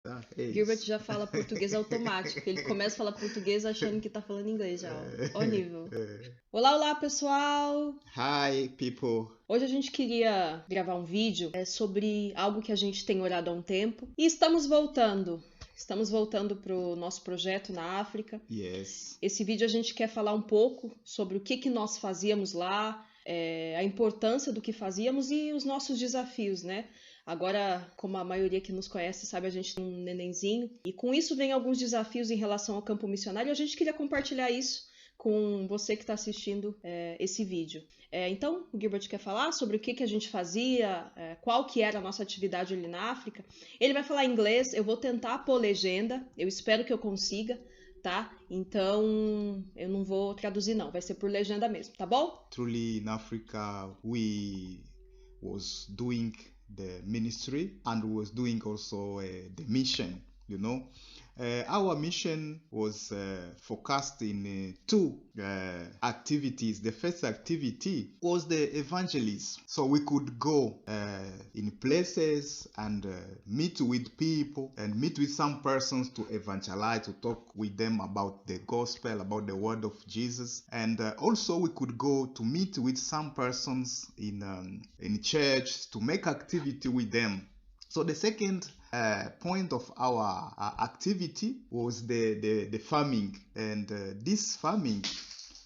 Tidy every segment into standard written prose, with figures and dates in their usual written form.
É Gilbert isso. já fala português automático. Ele começa a falar português achando que tá falando inglês já, ó. Ó o nível. Olá, olá, pessoal! Hi, people. Hoje a gente queria gravar um vídeo sobre algo que a gente tem orado há um tempo. E estamos voltando. Estamos voltando para o nosso projeto na África. Yes. Esse vídeo a gente quer falar um pouco sobre o que nós fazíamos lá, a importância do que fazíamos e os nossos desafios, né? Agora, como a maioria que nos conhece sabe, a gente tem um nenenzinho. E com isso vem alguns desafios em relação ao campo missionário. E a gente queria compartilhar isso com você que está assistindo esse vídeo. Então, o Gilbert quer falar sobre o que a gente fazia, qual que era a nossa atividade ali na África. Ele vai falar inglês, eu vou tentar pôr legenda, eu espero que eu consiga, tá? Então, eu não vou traduzir não, vai ser por legenda mesmo, tá bom? Truly, in Africa, we was doing the ministry and we was doing also the mission. You know, our mission was focused in two activities. The first activity was the evangelism. So we could go in places and meet with people and meet with some persons to evangelize, to talk with them about the gospel, about the word of Jesus. And also we could go to meet with some persons in church to make activity with them. So the second point of our activity was the farming, and this farming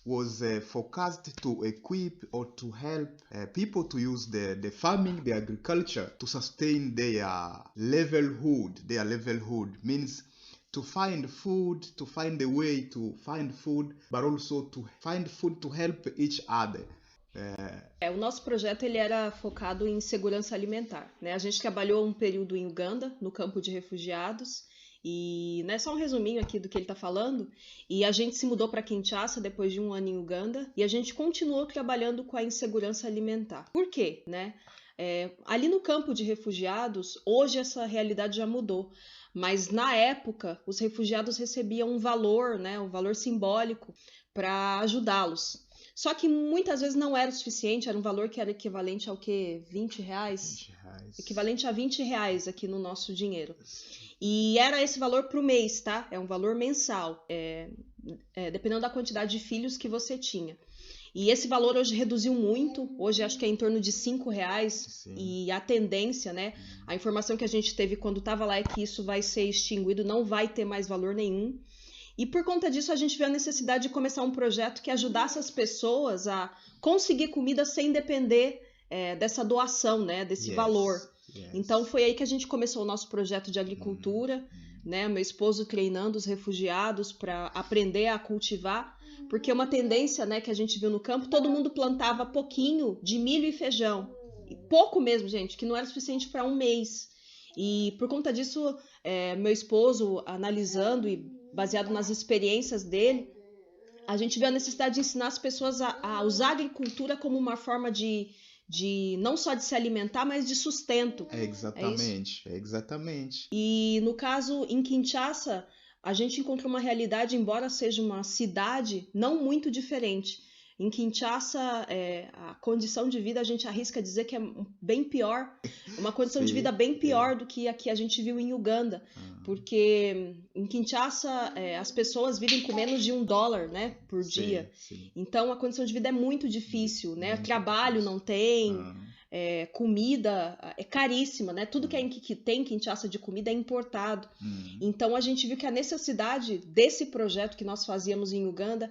was focused to equip or to help people to use the farming, the agriculture, to sustain their livelihood. Their livelihood means to find food, to find a way to find food, but also to find food to help each other. O nosso projeto ele era focado em segurança alimentar, né? A gente trabalhou um período em Uganda, no campo de refugiados, e só um resuminho aqui do que ele está falando. E a gente se mudou para Kinshasa depois de um ano em Uganda, e a gente continuou trabalhando com a insegurança alimentar. Por quê, né? Ali no campo de refugiados, hoje essa realidade já mudou. Mas na época, os refugiados recebiam um valor, né, um valor simbólico para ajudá-los. Só que muitas vezes não era o suficiente, era um valor que era equivalente ao quê? 20 reais? 20 reais. Equivalente a 20 reais aqui no nosso dinheiro. E era esse valor para o mês, tá? É um valor mensal, dependendo da quantidade de filhos que você tinha. E esse valor hoje reduziu muito, hoje acho que é em torno de 5 reais. Sim. E a tendência, né? A informação que a gente teve quando estava lá é que isso vai ser extinguido, não vai ter mais valor nenhum. E por conta disso a gente viu a necessidade de começar um projeto que ajudasse as pessoas a conseguir comida sem depender dessa doação, né, desse valor. Yes. Então foi aí que a gente começou o nosso projeto de agricultura, né, meu esposo treinando os refugiados para aprender a cultivar, porque uma tendência, né, que a gente viu no campo, todo mundo plantava pouquinho de milho e feijão, e pouco mesmo, gente, que não era suficiente para um mês. E por conta disso, meu esposo analisando e baseado nas experiências dele, a gente vê a necessidade de ensinar as pessoas a usar a agricultura como uma forma de não só de se alimentar, mas de sustento. Exatamente, exatamente. E no caso, em Kinshasa, a gente encontrou uma realidade, embora seja uma cidade, não muito diferente. Em Kinshasa, a condição de vida, a gente arrisca dizer que é bem pior, uma condição de vida bem pior do que a que a gente viu em Uganda, porque em Kinshasa as pessoas vivem com menos de $1, né, por dia. Sim. Então a condição de vida é muito difícil, né? Trabalho não tem, comida é caríssima, né? Tudo que tem em Kinshasa de comida é importado. Então a gente viu que a necessidade desse projeto que nós fazíamos em Uganda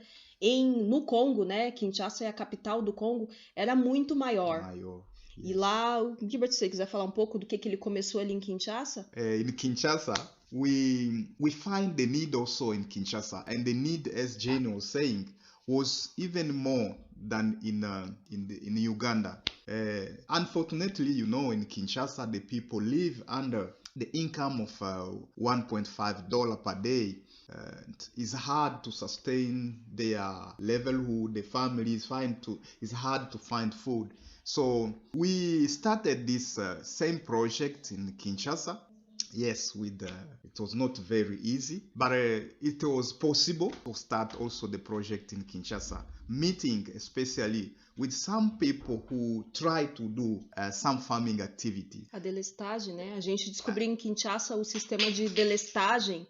no Congo, né? Kinshasa é a capital do Congo, era muito maior. Yes. E lá, o Gilbert, se você quiser falar um pouco do que ele começou ali em Kinshasa? In Kinshasa, we find the need also in Kinshasa, and the need, as Jane was saying, was even more than in Uganda. Unfortunately, you know, in Kinshasa, the people live under the income of $1.5 per day. It's hard to sustain their livelihood. The families it's hard to find food. So we started this same project in Kinshasa, Yes, it was not very easy, but it was possible to start also the project in Kinshasa, meeting especially with some people who try to do some farming activity. A delestagem, né? A gente descobriu em Kinshasa o sistema de delestagem,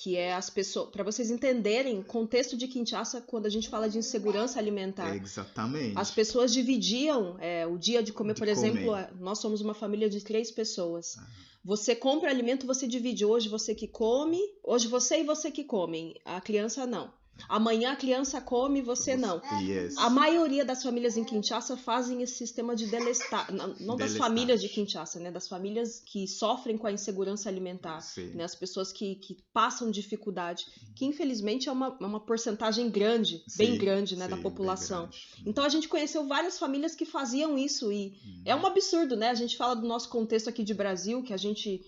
que é as pessoas, para vocês entenderem o contexto de Kinshasa quando a gente fala de insegurança alimentar. Exatamente. As pessoas dividiam o dia de comer, por exemplo, nós somos uma família de 3 pessoas. Você compra alimento, você divide. Hoje você que come, hoje você e você que comem. A criança não. Amanhã a criança come, você não. Yes. A maioria das famílias em Kinshasa fazem esse sistema de delestar. Não das famílias de Kinshasa, né? Das famílias que sofrem com a insegurança alimentar. Né? As pessoas que passam dificuldade. Que infelizmente é uma porcentagem grande, bem grande, né, da população. Então a gente conheceu várias famílias que faziam isso. E é um absurdo, né? A gente fala do nosso contexto aqui de Brasil, que a gente...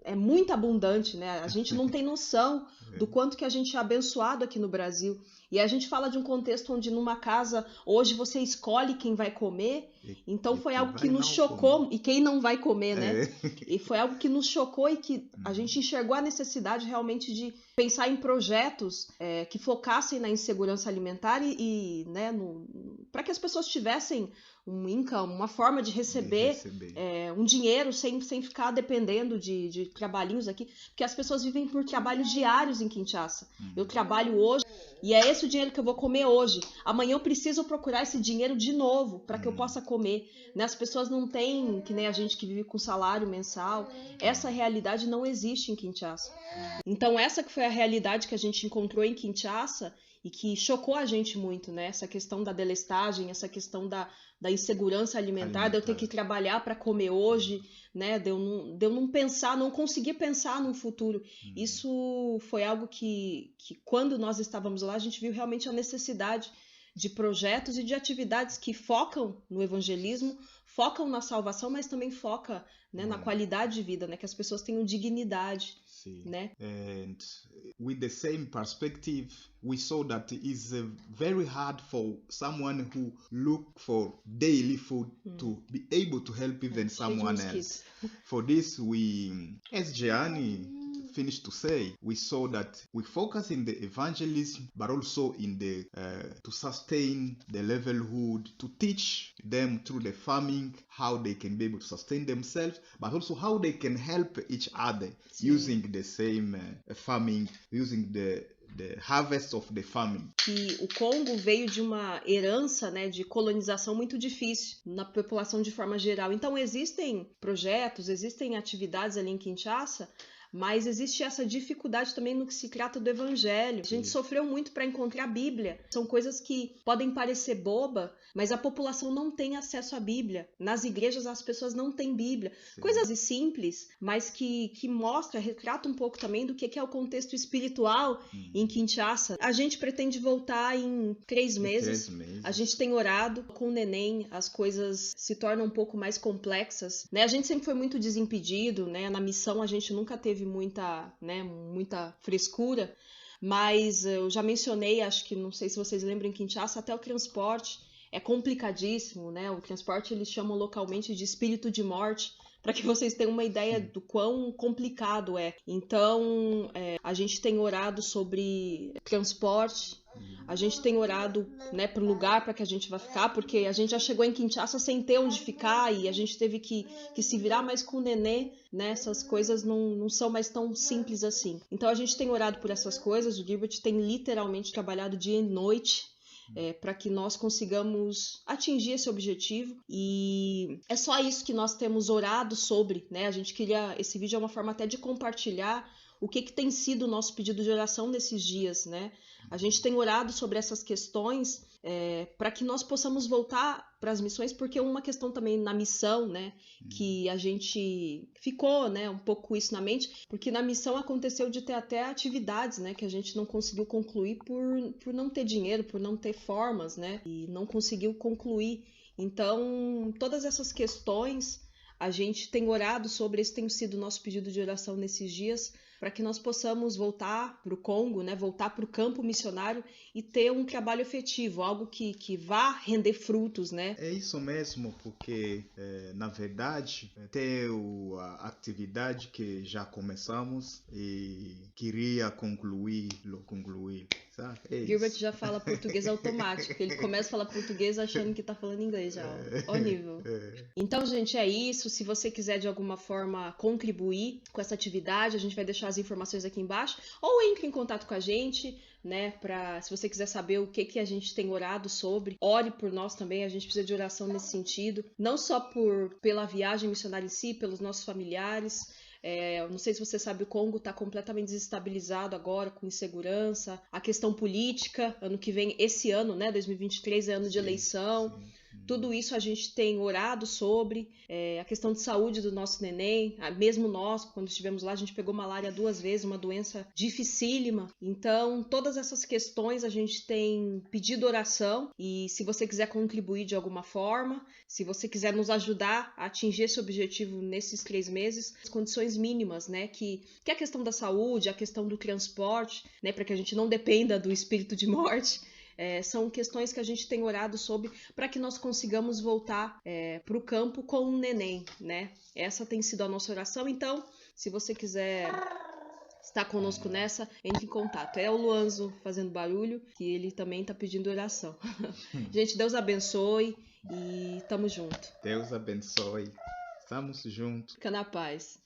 é muito abundante, né? A gente não tem noção do quanto que a gente é abençoado aqui no Brasil. E a gente fala de um contexto onde numa casa, hoje você escolhe quem vai comer, então foi algo que nos chocou, e quem não vai comer, né? E foi algo que nos chocou e que a gente enxergou a necessidade realmente de pensar em projetos que focassem na insegurança alimentar e né, para que as pessoas tivessem um income, uma forma de receber um dinheiro sem ficar dependendo de trabalhinhos aqui, porque as pessoas vivem por trabalhos diários em Kinshasa. Eu trabalho hoje e é esse o dinheiro que eu vou comer hoje. Amanhã eu preciso procurar esse dinheiro de novo para que eu possa comer. Né? As pessoas não têm, que nem a gente que vive com salário mensal, essa realidade não existe em Kinshasa. Então essa que foi a realidade que a gente encontrou em Kinshasa e que chocou a gente muito, né? Essa questão da delestagem, essa questão da insegurança alimentar, de eu ter que trabalhar para comer hoje, né? De eu não pensar, não conseguir pensar num futuro. Isso foi algo que quando nós estávamos lá, a gente viu realmente a necessidade de projetos e de atividades que focam no evangelismo, focam na salvação, mas também foca, né, na qualidade de vida, né? Que as pessoas tenham dignidade. Né? And with the same perspective, we saw that it is very hard for someone who look for daily food to be able to help even someone else. For this, we, as Gianni finished to say, we saw that we focus in the evangelism, but also in the to sustain the livelihood, to teach them through the farming how they can be able to sustain themselves, but also how they can help each other using the same farming, using the harvest of the farming. Que o Congo veio de uma herança, né, de colonização muito difícil na população de forma geral. Então existem projetos, existem atividades ali em Kinshasa, mas existe essa dificuldade também no que se trata do evangelho. A gente sofreu muito para encontrar a Bíblia. São coisas que podem parecer boba, mas a população não tem acesso à Bíblia. Nas igrejas as pessoas não têm Bíblia. Coisas simples, mas que mostra, retrata um pouco também do que é o contexto espiritual em Kinshasa. A gente pretende voltar em 3 meses. A gente tem orado com o neném, as coisas se tornam um pouco mais complexas. Né? A gente sempre foi muito desimpedido, né? Na missão a gente nunca teve muita frescura, mas eu já mencionei, acho que não sei se vocês lembram, em Kinshasa até o transporte é complicadíssimo, né? O transporte eles chamam localmente de espírito de morte, para que vocês tenham uma ideia do quão complicado é. Então, a gente tem orado sobre transporte, a gente tem orado, né, para o lugar para que a gente vai ficar, porque a gente já chegou em Kinshasa sem ter onde ficar e a gente teve que se virar, mas com o nenê, né, essas coisas não são mais tão simples assim. Então a gente tem orado por essas coisas, o Gilbert tem literalmente trabalhado dia e noite para que nós consigamos atingir esse objetivo, e é só isso que nós temos orado sobre, né? A gente queria, esse vídeo é uma forma até de compartilhar o que tem sido o nosso pedido de oração nesses dias, né? A gente tem orado sobre essas questões para que nós possamos voltar para as missões, porque uma questão também na missão, né, que a gente ficou, né, um pouco isso na mente, porque na missão aconteceu de ter até atividades, né, que a gente não conseguiu concluir por não ter dinheiro, por não ter formas, né, e não conseguiu concluir. Então, todas essas questões a gente tem orado sobre, esse tem sido o nosso pedido de oração nesses dias, para que nós possamos voltar para o Congo, né, voltar para o campo missionário e ter um trabalho efetivo, algo que vá render frutos, né? É isso mesmo, porque na verdade tem a atividade que já começamos e queria concluir, sabe? É Gilbert isso. já fala português automático, ele começa a falar português achando que tá falando inglês já, ó nível. Então, gente, é isso. Se você quiser de alguma forma contribuir com essa atividade, a gente vai deixar as informações aqui embaixo, ou entre em contato com a gente, né, se você quiser saber o que a gente tem orado sobre, ore por nós também, a gente precisa de oração nesse sentido, não só pela viagem missionária em si, pelos nossos familiares. Não sei se você sabe, o Congo está completamente desestabilizado agora, com insegurança, a questão política, ano que vem, esse ano, né, 2023 é ano de eleição. Sim. Tudo isso a gente tem orado sobre, a questão de saúde do nosso neném, mesmo nós, quando estivemos lá, a gente pegou malária 2 vezes, uma doença dificílima. Então, todas essas questões a gente tem pedido oração, e se você quiser contribuir de alguma forma, se você quiser nos ajudar a atingir esse objetivo nesses 3 meses, as condições mínimas, né, que é a questão da saúde, a questão do transporte, né, para que a gente não dependa do espírito de morte. São questões que a gente tem orado sobre para que nós consigamos voltar para o campo com um neném, né? Essa tem sido a nossa oração. Então, se você quiser estar conosco nessa, entre em contato. É o Luanzo fazendo barulho, que ele também está pedindo oração. Gente, Deus abençoe e tamo junto. Deus abençoe. Estamos juntos. Fica na paz.